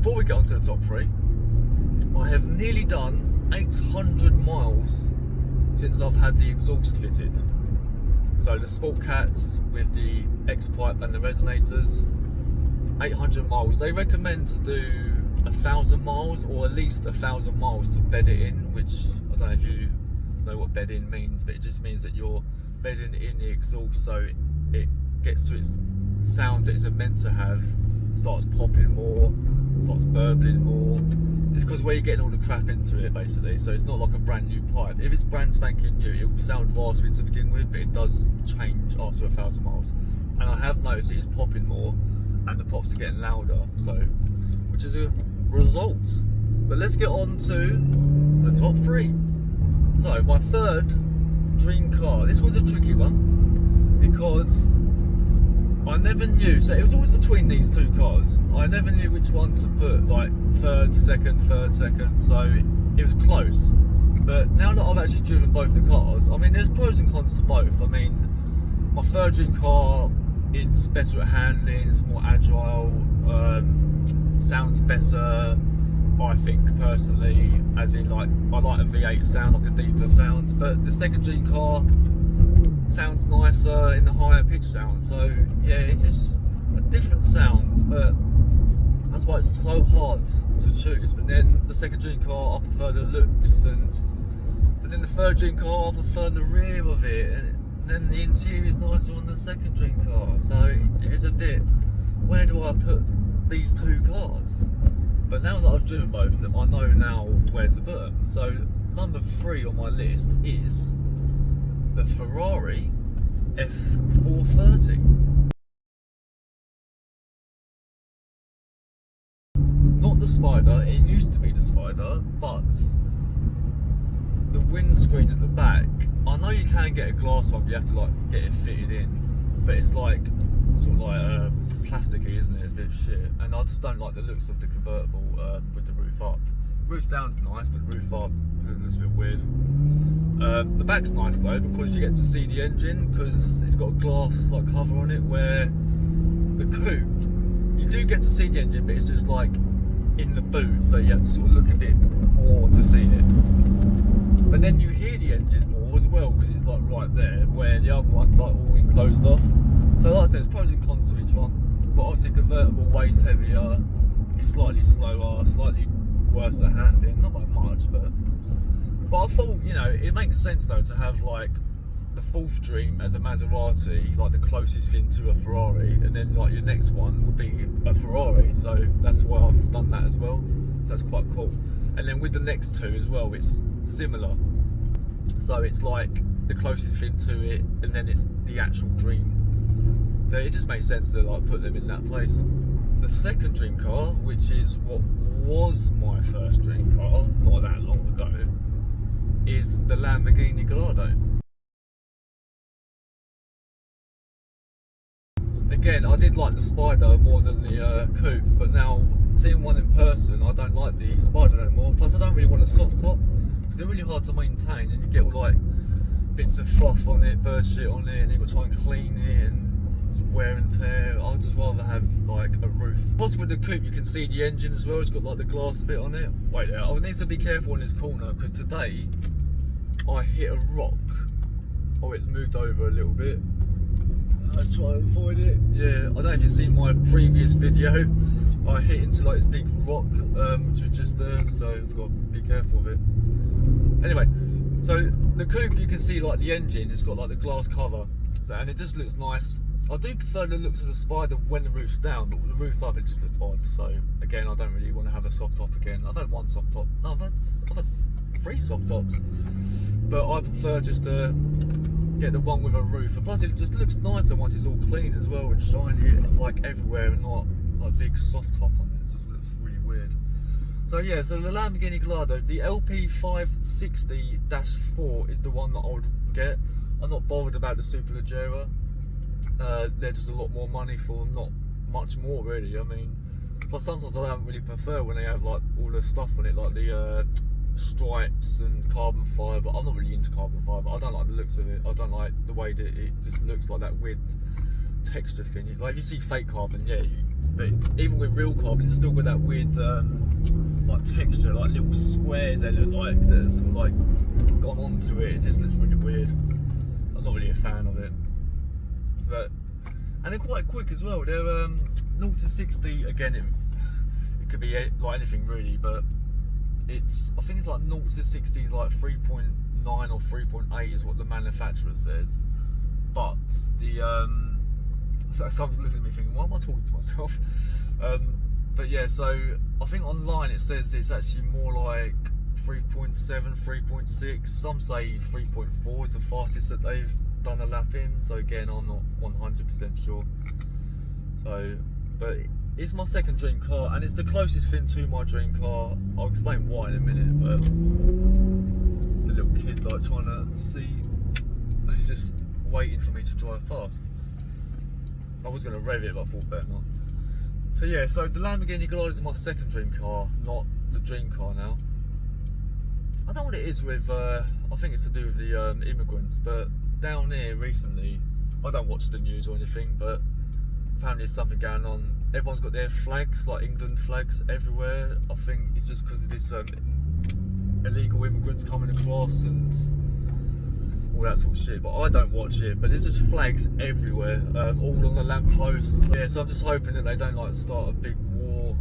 before we get on to the top three, I have nearly done 800 miles since I've had the exhaust fitted. So the Sport Cats with the X-pipe and the resonators, 800 miles. They recommend to do 1,000 miles or at least 1,000 miles to bed it in, which I don't know if you know what bed in means, but it just means that you're bedding in the exhaust so it gets to its sound that it's meant to have, starts popping more, starts burbling more. It's because where you're getting all the crap into it basically, so it's not like a brand new pipe. If it's brand spanking new, it will sound raspy to begin with, but it does change after 1,000 miles. And I have noticed it is popping more and the pops are getting louder, so which is a result. But let's get on to the top three. So my third dream car, this was a tricky one because I never knew, so it was always between these two cars. I never knew which one to put, like third, second, so it was close. But now that I've actually driven both the cars, I mean, there's pros and cons to both. I mean, my third dream car, it's better at handling, it's more agile, sounds better, I think personally, as in like, I like a V8 sound, like a deeper sound, but the second dream car sounds nicer in the higher pitch sound, so yeah, it's just a different sound, but that's why it's so hard to choose. But then the second dream car, I prefer the looks, but then the third dream car, I prefer the rear of it, and then the interior is nicer on the second dream car, so it's a bit, where do I put these two cars? But now that I've driven both of them, I know now where to put them. So number 3 on my list is the Ferrari F430. Not the Spider, it used to be the Spider, but the windscreen at the back, I know you can get a glass one, but you have to like get it fitted in, but it's like sort of like plasticky, isn't it? It's a bit shit, and I just don't like the looks of the convertible with the roof up. Roof down's nice, but roof up looks a bit weird. The back's nice though, because you get to see the engine, because it's got a glass like cover on it, where the coupe, you do get to see the engine, but it's just like in the boot, so you have to sort of look a bit more to see it. But then you hear the engine more as well, because it's like right there, where the other one's like all enclosed off. So like I said, there's pros and cons to each one, but obviously convertible weighs heavier, it's slightly slower, slightly worse at handling, not by much, but I thought, you know, it makes sense though to have like the fourth dream as a Maserati, like the closest thing to a Ferrari, and then like your next one would be a Ferrari, so that's why I've done that as well, so that's quite cool. And then with the next two as well, it's similar, so it's like the closest thing to it, and then it's the actual dream, so it just makes sense to like put them in that place. The second dream car, which is what was my first dream car not that long ago, is the Lamborghini Gallardo. Again, I did like the Spider more than the coupe, but now seeing one in person, I don't like the Spider anymore. Plus I don't really want a soft top, because they're really hard to maintain, and you get all like bits of fluff on it, bird shit on it, and you've got to try and clean it, and it's wear and tear. I'd just rather have like a roof. Plus with the coupe you can see the engine as well, it's got like the glass bit on it. Wait there, I need to be careful in this corner, because today I hit a rock. Oh, it's moved over a little bit. I try and avoid it. Yeah, I don't know if you've seen my previous video. I hit into like this big rock, which was just there, so it's got to be careful of it. Anyway, so the coupe, you can see like the engine, it's got like the glass cover, so, and it just looks nice. I do prefer the looks of the Spider when the roof's down, but with the roof up it just looks odd, so again I don't really want to have a soft top again. I've had one soft top, no, I've had 3 soft tops, but I prefer just to get the one with a roof, and plus it just looks nicer once it's all clean as well and shiny like everywhere, and not like big soft top on it. It just looks really weird. So yeah, so the Lamborghini Gallardo, the LP560-4 is the one that I would get. I'm not bothered about the Superleggera. They're just a lot more money for not much more really. I mean, plus sometimes I don't really prefer when they have like all the stuff on it, like the stripes and carbon fibre. I'm not really into carbon fibre. I don't like the looks of it. I don't like the way that it just looks like that weird texture thing. Like if you see fake carbon, yeah, but even with real carbon, it's still got that weird like texture, like little squares they look like that's sort of like gone onto it. It just looks really weird. I'm not really a fan of it, and they're quite quick as well. They're 0 to 60 again. It could be like anything really, but I think it's like 0 to 60 is like 3.9 or 3.8 is what the manufacturer says. But the so someone's looking at me thinking, why am I talking to myself? But yeah, so I think online it says it's actually more like 3.7, 3.6. Some say 3.4 is the fastest that they've done a lap in. So again, I'm not 100% sure. So, but it's my second dream car, and it's the closest thing to my dream car. I'll explain why in a minute. But the little kid like trying to see, he's just waiting for me to drive past. I was going to rev it, but I thought better not. So yeah, so the Lamborghini Gallardo is my second dream car, not the dream car now. I don't know what it is with, I think it's to do with the immigrants, but down here recently, I don't watch the news or anything, but apparently there's something going on. Everyone's got their flags, like England flags everywhere. I think it's just because of this illegal immigrants coming across and all that sort of shit, but I don't watch it. But there's just flags everywhere, all on the lampposts. Yeah, so I'm just hoping that they don't like start a big war,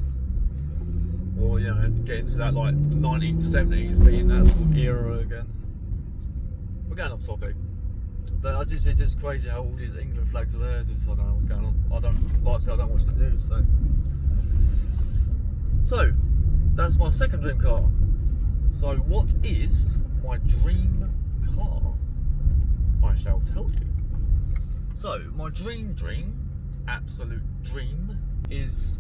or you know, get into that like 1970s being that sort of era again. We're going off topic, but it's just crazy how all these England flags are there. Just, I don't know what's going on. I don't watch the news, so that's my second dream car. So what is my dream car? I shall tell you. So my dream, absolute dream, is